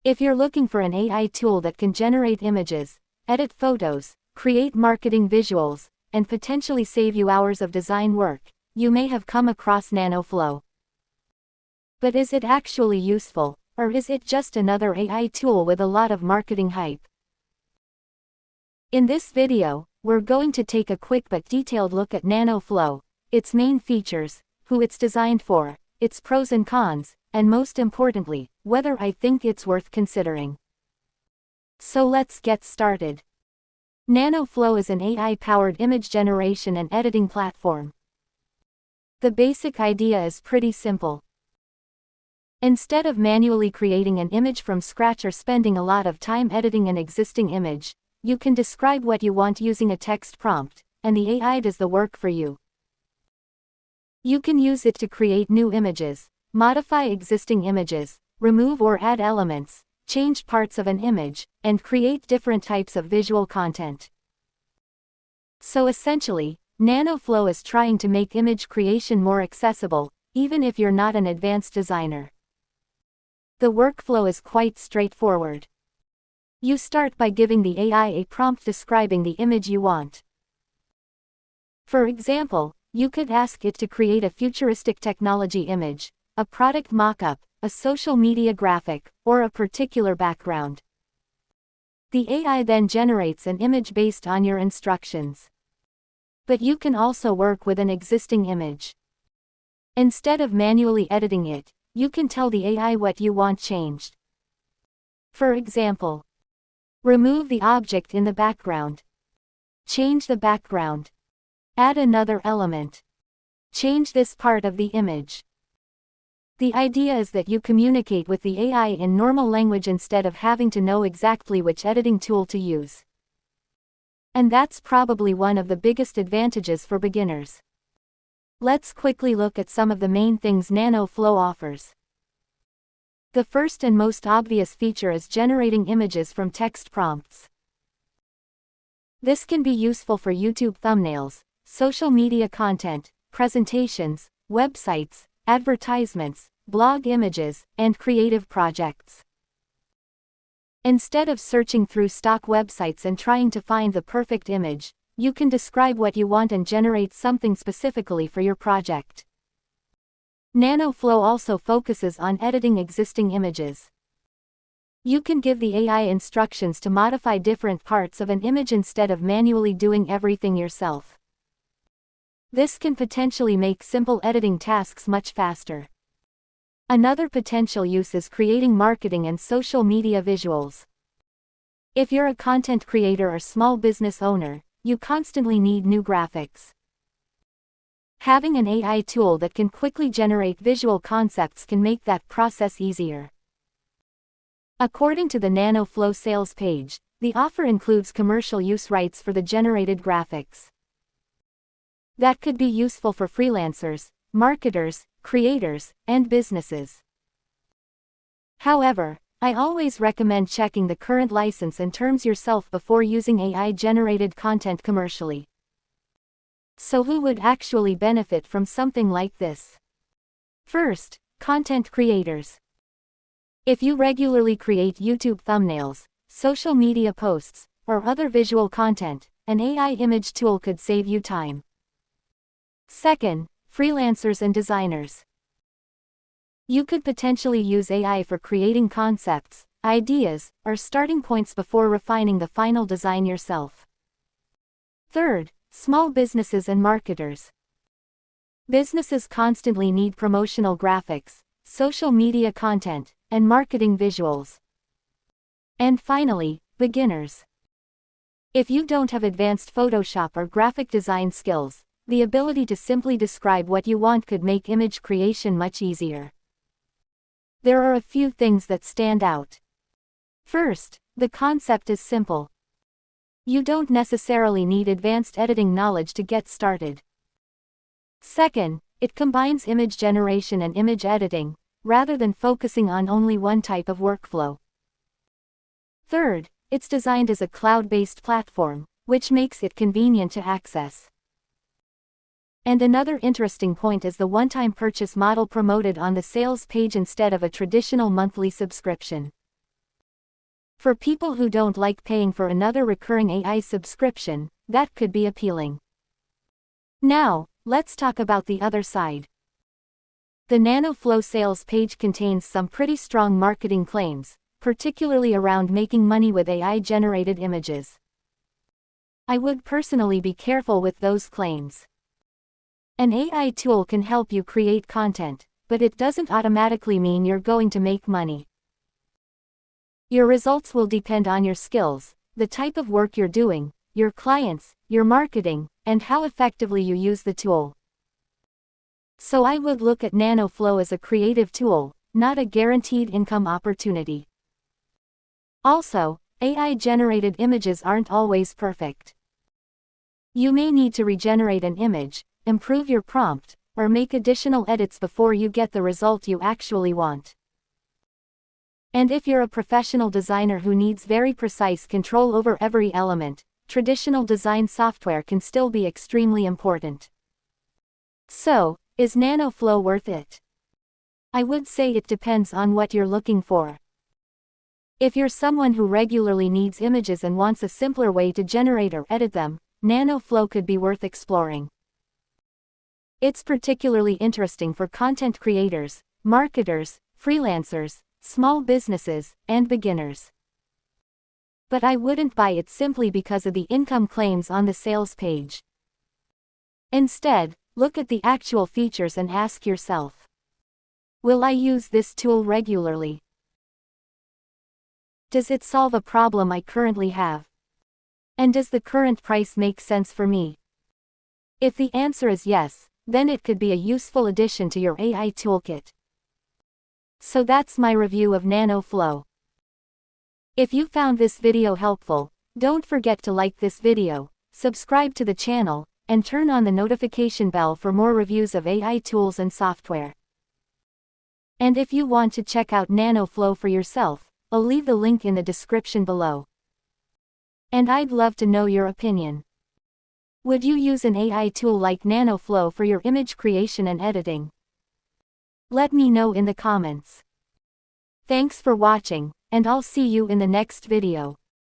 If you're looking for an AI tool that can generate images, edit photos, create marketing visuals, and potentially save you hours of design work, you may have come across NanoFlow. But is it actually useful, or is it just another AI tool with a lot of marketing hype? In this video, we're going to take a quick but detailed look at NanoFlow, its main features, who it's designed for, its pros and cons, and most importantly, whether I think it's worth considering. So let's get started. NanoFlow is an AI-powered image generation and editing platform. The basic idea is pretty simple. Instead of manually creating an image from scratch or spending a lot of time editing an existing image, you can describe what you want using a text prompt, and the AI does the work for you. You can use it to create new images, modify existing images, remove or add elements, change parts of an image, and create different types of visual content. So essentially, NanoFlow is trying to make image creation more accessible, even if you're not an advanced designer. The workflow is quite straightforward. You start by giving the AI a prompt describing the image you want. For example, you could ask it to create a futuristic technology image, a product mock-up, a social media graphic, or a particular background. The AI then generates an image based on your instructions. But you can also work with an existing image. Instead of manually editing it, you can tell the AI what you want changed. For example, remove the object in the background. Change the background. Add another element. Change this part of the image. The idea is that you communicate with the AI in normal language instead of having to know exactly which editing tool to use. And that's probably one of the biggest advantages for beginners. Let's quickly look at some of the main things NanoFlow offers. The first and most obvious feature is generating images from text prompts. This can be useful for YouTube thumbnails, social media content, presentations, websites, advertisements, blog images, and creative projects. Instead of searching through stock websites and trying to find the perfect image, you can describe what you want and generate something specifically for your project. NanoFlow also focuses on editing existing images. You can give the AI instructions to modify different parts of an image instead of manually doing everything yourself. This can potentially make simple editing tasks much faster. Another potential use is creating marketing and social media visuals. If you're a content creator or small business owner, you constantly need new graphics. Having an AI tool that can quickly generate visual concepts can make that process easier. According to the NanoFlow sales page, the offer includes commercial use rights for the generated graphics. That could be useful for freelancers, marketers, creators, and businesses. However, I always recommend checking the current license and terms yourself before using AI-generated content commercially. So who would actually benefit from something like this? First, content creators. If you regularly create YouTube thumbnails, social media posts, or other visual content, an AI image tool could save you time. Second, freelancers and designers. You could potentially use AI for creating concepts, ideas, or starting points before refining the final design yourself. Third, small businesses and marketers. Businesses constantly need promotional graphics, social media content, and marketing visuals. And finally, beginners. If you don't have advanced Photoshop or graphic design skills, the ability to simply describe what you want could make image creation much easier. There are a few things that stand out. First, the concept is simple. You don't necessarily need advanced editing knowledge to get started. Second, it combines image generation and image editing, rather than focusing on only one type of workflow. Third, it's designed as a cloud-based platform, which makes it convenient to access. And another interesting point is the one-time purchase model promoted on the sales page instead of a traditional monthly subscription. For people who don't like paying for another recurring AI subscription, that could be appealing. Now, let's talk about the other side. The NanoFlow sales page contains some pretty strong marketing claims, particularly around making money with AI-generated images. I would personally be careful with those claims. An AI tool can help you create content, but it doesn't automatically mean you're going to make money. Your results will depend on your skills, the type of work you're doing, your clients, your marketing, and how effectively you use the tool. So I would look at NanoFlow as a creative tool, not a guaranteed income opportunity. Also, AI-generated images aren't always perfect. You may need to regenerate an image, improve your prompt, or make additional edits before you get the result you actually want. And if you're a professional designer who needs very precise control over every element, traditional design software can still be extremely important. So, is NanoFlow worth it? I would say it depends on what you're looking for. If you're someone who regularly needs images and wants a simpler way to generate or edit them, NanoFlow could be worth exploring. It's particularly interesting for content creators, marketers, freelancers, small businesses, and beginners. But I wouldn't buy it simply because of the income claims on the sales page. Instead, look at the actual features and ask yourself, will I use this tool regularly? Does it solve a problem I currently have? And does the current price make sense for me? If the answer is yes, then it could be a useful addition to your AI toolkit. So that's my review of NanoFlow. If you found this video helpful, don't forget to like this video, subscribe to the channel, and turn on the notification bell for more reviews of AI tools and software. And if you want to check out NanoFlow for yourself, I'll leave the link in the description below. And I'd love to know your opinion. Would you use an AI tool like NanoFlow for your image creation and editing? Let me know in the comments. Thanks for watching, and I'll see you in the next video.